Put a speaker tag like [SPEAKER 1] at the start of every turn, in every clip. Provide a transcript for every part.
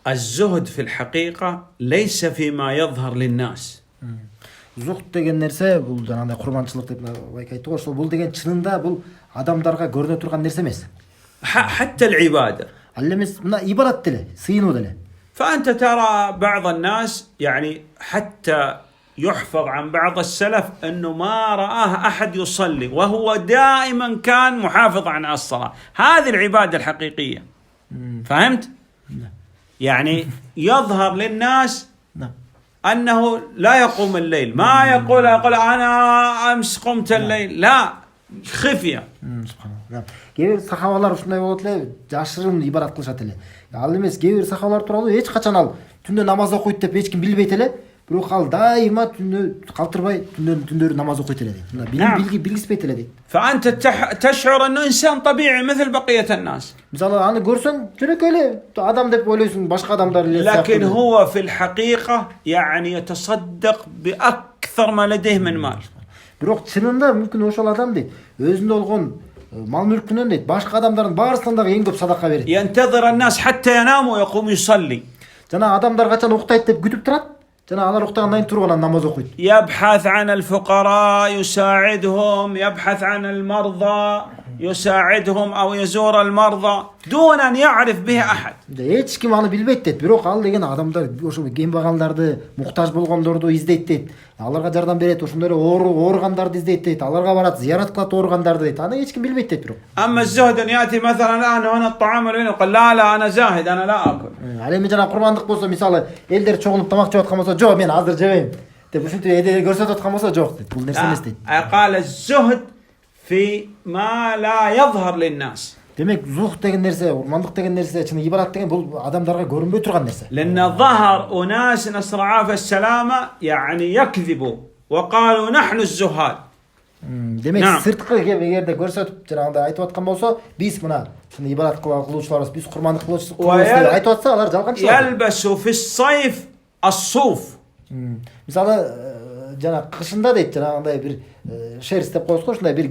[SPEAKER 1] الزهد في الحقيقة ليس فيما يظهر للناس.
[SPEAKER 2] Zuhd деген нерсе бул жанагындай курманчылык деп байка айтты го, ошол бул деген чынында бул адамдарга көрүнө турган нерсе эмес.
[SPEAKER 1] حتى العبادة.
[SPEAKER 2] Ал эмес мына ибадат деле, сыйынуу деле.
[SPEAKER 1] فأنت ترى بعض الناس يعني حتى يحفظ عن بعض السلف أنه ما رآه أحد يصلي وهو دائما كان محافظ عن الصلاة. هذه العبادة الحقيقية. فهمت؟ يعني يظهر للناس أنه لا يقوم الليل، ما يقول أنا أمس قمت الليل، لا، خفية.
[SPEAKER 2] Кээ бир сахабалар ушундай болот эле, жашырын ибадат кылышат эле. Ал эмес, кээ бир сахабалар тууралуу эч качан ал түндө намаз окуйт деп эч ким билбейт эле. Бирок ал дайыма түндө калтырбай түндөрү намаз окуйт эле дейт. Мына билгиспейт эле дейт.
[SPEAKER 1] فأنت تشعر أنه إنسان طبيعي مثل بقية الناس.
[SPEAKER 2] Мисалы аны көрсөң, жөнөкөй эле адам деп ойлойсуң, башка адамдар эле.
[SPEAKER 1] لكن هو في الحقيقة يعني يتصدق بأكثر ما لديه من مال.
[SPEAKER 2] Бирок чынында мүмкүн ошол адам дейт, өзүндө болгон мал мүлкүнөн дейт, башка адамдардын баарысынан дагы эң көп садака берет.
[SPEAKER 1] ينتظر الناس حتى يناموا ويقوم يصلي.
[SPEAKER 2] Жана адамдар качан уктайт деп күтүп турат. جنا على رقطان نين ترونا نماز أخوي.
[SPEAKER 1] يبحث عن الفقراء يساعدهم، يبحث عن المرضى يساعدهم أو يزور المرضى دون أن يعرف به أحد.
[SPEAKER 2] Hiç kim anı bilbeyt deyt. Бирок ал деген адамдар ошо кембагалдарды, муктаж болгондорду издейт дейт. Аларга жардам берет, ошондой ооругандарды издейт дейт. Аларга барат, зиярат кылат ооругандарды дейт. Аны hiç kim bilbeyt deyт бирок.
[SPEAKER 1] أما الزهد أن يأتي مثلا الآن هنا الطعام اللي يقول لا أنا زاهد أنا لا أكل.
[SPEAKER 2] Ал эми жана курмандык болсо, мисалы, элдер чогулуп тамак жеп аткан болсо, жок мен азыр жебейм деп ушинтип эдер көрсөтүп аткан болсо, жок дейт. Бул нерсе эмес дейт.
[SPEAKER 1] قال الزهد في ما لا يظهر للناس.
[SPEAKER 2] Демек, зухд деген нерсе, урмандык деген нерсе, чын ибадат деген бул адамдарга көрүнбөй турган нерсе.
[SPEAKER 1] لأن ظهر أناس نسأل الله العافية السلامة يعني يكذبوا وقالوا نحن الزهاد.
[SPEAKER 2] Демек, сырткы эгерде көрсөтүп жанагындай айтып аткан болсо, биз мына чын ибадат кылуучуларбыз, биз курмандык кылуучуларбыз деп айтып атса, алар жалганчылар.
[SPEAKER 1] يلبسوا في الصيف الصوف.
[SPEAKER 2] Мисалы, жана кышында дейт, жанагындай бир шерсть деп коебуз го, ушундай бир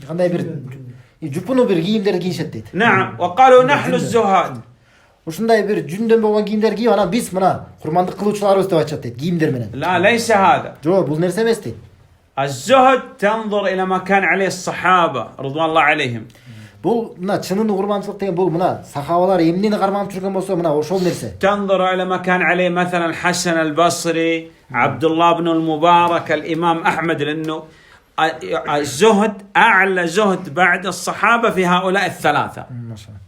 [SPEAKER 2] кандай бир жупуну бир кийимдерди кийишет дейт.
[SPEAKER 1] نعم وقالوا نحن الزهاد.
[SPEAKER 2] Ушундай бир жүндөн болгон кийимдер кийип, анан биз мына курмандык кылуучуларбыз деп айтышат дейт, кийимдер менен.
[SPEAKER 1] لا ليس هذا.
[SPEAKER 2] Жок, бул нерсе эмес дейт.
[SPEAKER 1] الزهد تنظر إلى ما كان عليه الصحابة رضوان الله عليهم.
[SPEAKER 2] Бул мына чынын урманчылык деген бул мына сахабалар эмнени карманып жүргөн болсо, мына ошол нерсе.
[SPEAKER 1] تنظر إلى ما كان عليه مثلا الحسن البصري، عبد الله بن المبارك، الإمام أحمد، لأنه الزهد أعلى زهد بعد الصحابة في هؤلاء الثلاثة.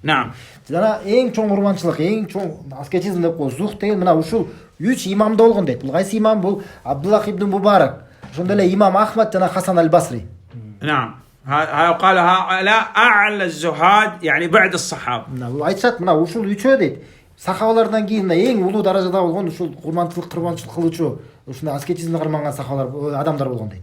[SPEAKER 1] نعم.
[SPEAKER 2] Жана эң чоң урманчылык, эң чоң аскетизм деп коебуз. Зухд деген мына ушул 3 имамда болгон дейт. Бул кайсы имам? Бул Абдуллах ибн Мубарак, ошондой эле имам Ахмад жана Хасан аль-Басри.
[SPEAKER 1] نعم. قال هؤلاء أعلى الزهاد يعني بعد الصحابة.
[SPEAKER 2] Бул айтышат, мына ушул 3-өө дейт. Сахабалардан кийин эң улуу даражада болгон ушул курманчылык кылуучу, ушундай аскетизмди карманган сахабалар, адамдар болгон дейт.